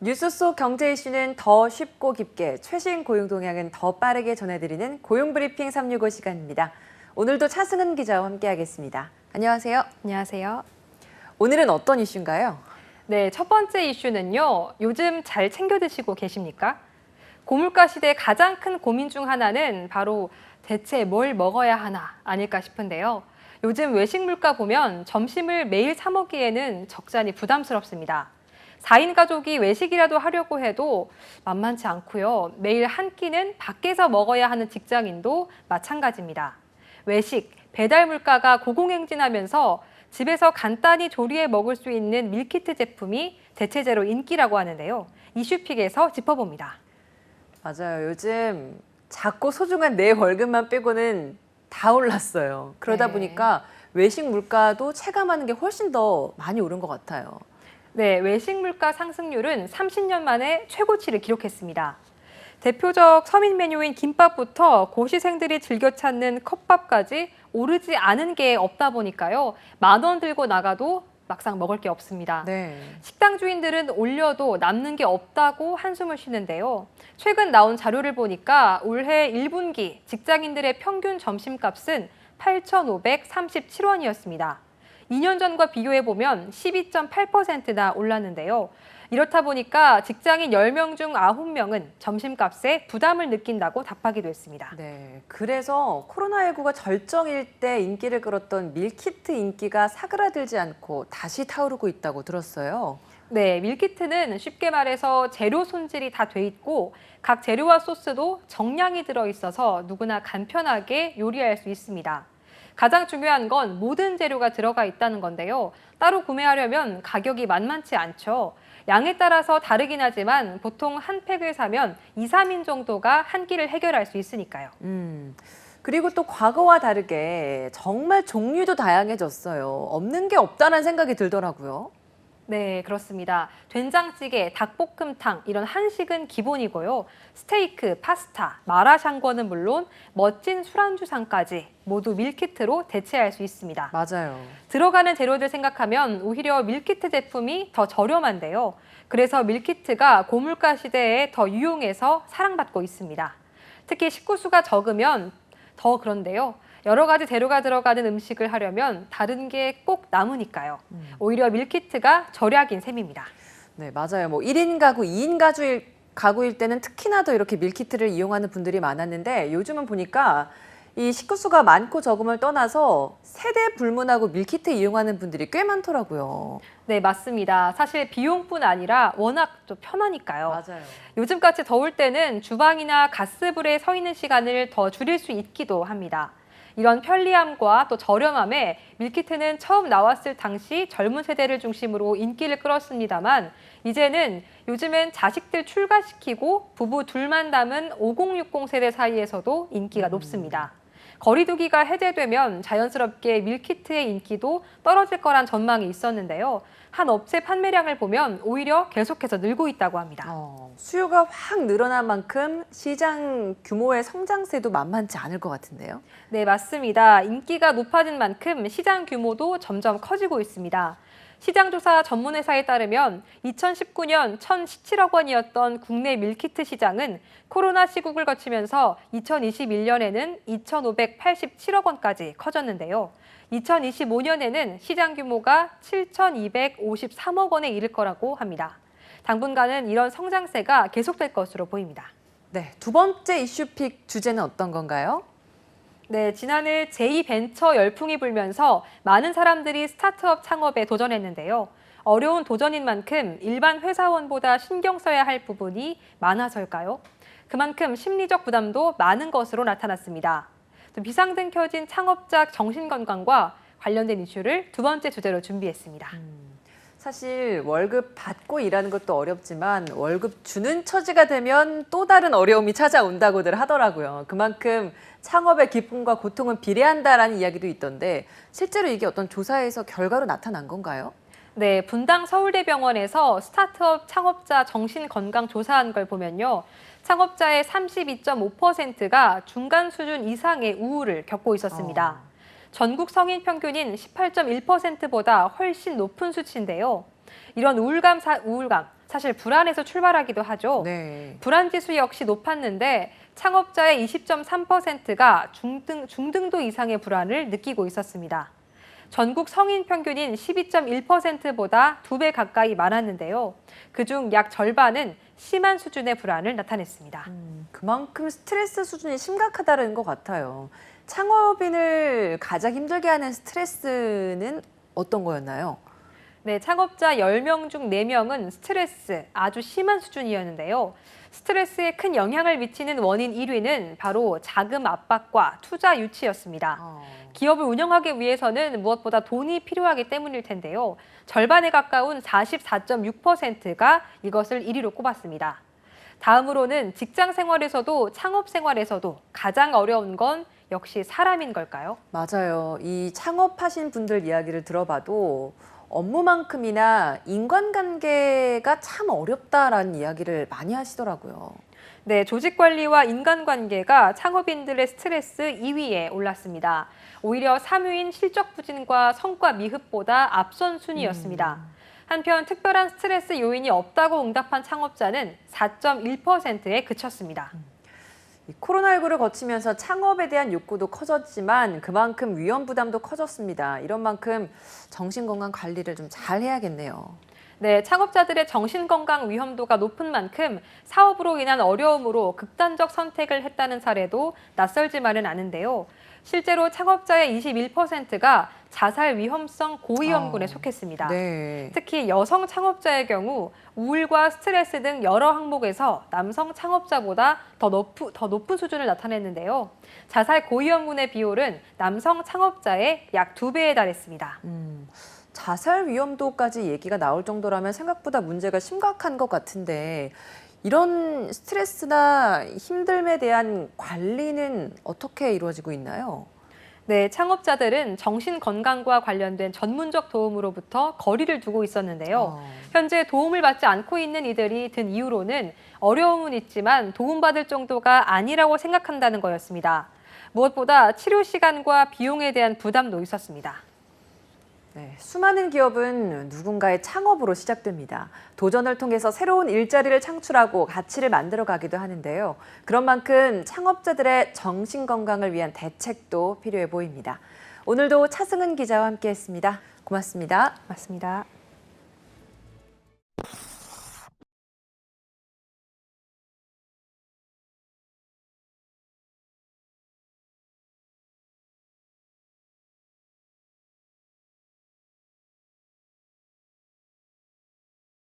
뉴스 속 경제 이슈는 더 쉽고 깊게, 최신 고용 동향은 더 빠르게 전해드리는 고용브리핑 365 시간입니다. 오늘도 차승은 기자와 함께하겠습니다. 안녕하세요. 안녕하세요. 오늘은 어떤 이슈인가요? 네, 첫 번째 이슈는요. 요즘 잘 챙겨 드시고 계십니까? 고물가 시대 가장 큰 고민 중 하나는 바로 대체 뭘 먹어야 하나 아닐까 싶은데요. 요즘 외식 물가 보면 점심을 매일 사 먹기에는 적잖이 부담스럽습니다. 4인 가족이 외식이라도 하려고 해도 만만치 않고요. 매일 한 끼는 밖에서 먹어야 하는 직장인도 마찬가지입니다. 외식, 배달 물가가 고공행진하면서 집에서 간단히 조리해 먹을 수 있는 밀키트 제품이 대체제로 인기라고 하는데요. 이슈픽에서 짚어봅니다. 맞아요. 요즘 작고 소중한 내 월급만 빼고는 다 올랐어요. 그러다 네. 보니까 외식 물가도 체감하는 게 훨씬 더 많이 오른 것 같아요. 네, 외식 물가 상승률은 30년 만에 최고치를 기록했습니다. 대표적 서민 메뉴인 김밥부터 고시생들이 즐겨 찾는 컵밥까지 오르지 않은 게 없다 보니까요. 10,000원 들고 나가도 막상 먹을 게 없습니다. 네. 식당 주인들은 올려도 남는 게 없다고 한숨을 쉬는데요. 최근 나온 자료를 보니까 올해 1분기 직장인들의 평균 점심값은 8,537원이었습니다. 2년 전과 비교해보면 12.8%나 올랐는데요. 이렇다 보니까 직장인 10명 중 9명은 점심값에 부담을 느낀다고 답하기도 했습니다. 네, 그래서 코로나19가 절정일 때 인기를 끌었던 밀키트 인기가 사그라들지 않고 다시 타오르고 있다고 들었어요. 네, 밀키트는 쉽게 말해서 재료 손질이 다 돼 있고 각 재료와 소스도 정량이 들어있어서 누구나 간편하게 요리할 수 있습니다. 가장 중요한 건 모든 재료가 들어가 있다는 건데요. 따로 구매하려면 가격이 만만치 않죠. 양에 따라서 다르긴 하지만 보통 한 팩을 사면 2, 3인 정도가 한 끼를 해결할 수 있으니까요. 그리고 또 과거와 다르게 정말 종류도 다양해졌어요. 없는 게 없다는 생각이 들더라고요. 네, 그렇습니다. 된장찌개, 닭볶음탕 이런 한식은 기본이고요. 스테이크, 파스타, 마라샹궈는 물론 멋진 술안주상까지 모두 밀키트로 대체할 수 있습니다. 맞아요. 들어가는 재료들 생각하면 오히려 밀키트 제품이 더 저렴한데요. 그래서 밀키트가 고물가 시대에 더 유용해서 사랑받고 있습니다. 특히 식구수가 적으면 더 그런데요. 여러 가지 재료가 들어가는 음식을 하려면 다른 게 꼭 남으니까요. 오히려 밀키트가 절약인 셈입니다. 네, 맞아요. 뭐 1인 가구, 2인 가구일 때는 특히나 더 이렇게 밀키트를 이용하는 분들이 많았는데 요즘은 보니까 이 식구 수가 많고 적음을 떠나서 세대 불문하고 밀키트 이용하는 분들이 꽤 많더라고요. 네, 맞습니다. 사실 비용뿐 아니라 워낙 또 편하니까요. 맞아요. 요즘같이 더울 때는 주방이나 가스불에 서 있는 시간을 더 줄일 수 있기도 합니다. 이런 편리함과 또 저렴함에 밀키트는 처음 나왔을 당시 젊은 세대를 중심으로 인기를 끌었습니다만 이제는 요즘엔 자식들 출가시키고 부부 둘만 남은 5060 세대 사이에서도 인기가 높습니다. 거리두기가 해제되면 자연스럽게 밀키트의 인기도 떨어질 거란 전망이 있었는데요. 한 업체 판매량을 보면 오히려 계속해서 늘고 있다고 합니다. 수요가 확 늘어난 만큼 시장 규모의 성장세도 만만치 않을 것 같은데요. 네, 맞습니다. 인기가 높아진 만큼 시장 규모도 점점 커지고 있습니다. 시장조사 전문회사에 따르면 2019년 1,017억 원이었던 국내 밀키트 시장은 코로나 시국을 거치면서 2021년에는 2,587억 원까지 커졌는데요. 2025년에는 시장 규모가 7,253억 원에 이를 거라고 합니다. 당분간은 이런 성장세가 계속될 것으로 보입니다. 네, 두 번째 이슈픽 주제는 어떤 건가요? 네, 지난해 제2벤처 열풍이 불면서 많은 사람들이 스타트업 창업에 도전했는데요. 어려운 도전인 만큼 일반 회사원보다 신경 써야 할 부분이 많아서일까요? 그만큼 심리적 부담도 많은 것으로 나타났습니다. 또 비상등 켜진 창업자 정신건강과 관련된 이슈를 두 번째 주제로 준비했습니다. 사실 월급 받고 일하는 것도 어렵지만 월급 주는 처지가 되면 또 다른 어려움이 찾아온다고들 하더라고요. 그만큼 창업의 기쁨과 고통은 비례한다라는 이야기도 있던데 실제로 이게 어떤 조사에서 결과로 나타난 건가요? 네, 분당 서울대병원에서 스타트업 창업자 정신건강 조사한 걸 보면요. 창업자의 32.5%가 중간 수준 이상의 우울을 겪고 있었습니다. 전국 성인 평균인 18.1%보다 훨씬 높은 수치인데요. 이런 우울감 사실 불안에서 출발하기도 하죠. 네. 불안 지수 역시 높았는데 창업자의 20.3%가 중등도 이상의 불안을 느끼고 있었습니다. 전국 성인 평균인 12.1%보다 2배 가까이 많았는데요. 그중 약 절반은 심한 수준의 불안을 나타냈습니다. 그만큼 스트레스 수준이 심각하다는 것 같아요. 창업인을 가장 힘들게 하는 스트레스는 어떤 거였나요? 네, 창업자 10명 중 4명은 스트레스 아주 심한 수준이었는데요. 스트레스에 큰 영향을 미치는 원인 1위는 바로 자금 압박과 투자 유치였습니다. 기업을 운영하기 위해서는 무엇보다 돈이 필요하기 때문일 텐데요. 절반에 가까운 44.6%가 이것을 1위로 꼽았습니다. 다음으로는 직장 생활에서도 창업 생활에서도 가장 어려운 건 역시 사람인 걸까요? 맞아요. 이 창업하신 분들 이야기를 들어봐도 업무만큼이나 인간관계가 참 어렵다라는 이야기를 많이 하시더라고요. 네, 조직 관리와 인간관계가 창업인들의 스트레스 2위에 올랐습니다. 오히려 3위인 실적 부진과 성과 미흡보다 앞선 순위였습니다. 한편 특별한 스트레스 요인이 없다고 응답한 창업자는 4.1%에 그쳤습니다. 이 코로나19를 거치면서 창업에 대한 욕구도 커졌지만 그만큼 위험 부담도 커졌습니다. 이런 만큼 정신건강 관리를 좀 잘 해야겠네요. 네, 창업자들의 정신건강 위험도가 높은 만큼 사업으로 인한 어려움으로 극단적 선택을 했다는 사례도 낯설지만은 않은데요. 실제로 창업자의 21%가 자살 위험성 고위험군에 속했습니다. 네. 특히 여성 창업자의 경우 우울과 스트레스 등 여러 항목에서 남성 창업자보다 더 높은 수준을 나타냈는데요. 자살 고위험군의 비율은 남성 창업자의 약 2배에 달했습니다. 자살 위험도까지 얘기가 나올 정도라면 생각보다 문제가 심각한 것 같은데 이런 스트레스나 힘듦에 대한 관리는 어떻게 이루어지고 있나요? 네, 창업자들은 정신 건강과 관련된 전문적 도움으로부터 거리를 두고 있었는데요. 현재 도움을 받지 않고 있는 이들이 든 이유로는 어려움은 있지만 도움받을 정도가 아니라고 생각한다는 거였습니다. 무엇보다 치료 시간과 비용에 대한 부담도 있었습니다. 네, 수많은 기업은 누군가의 창업으로 시작됩니다. 도전을 통해서 새로운 일자리를 창출하고 가치를 만들어 가기도 하는데요. 그런 만큼 창업자들의 정신 건강을 위한 대책도 필요해 보입니다. 오늘도 차승은 기자와 함께했습니다. 고맙습니다. 맞습니다.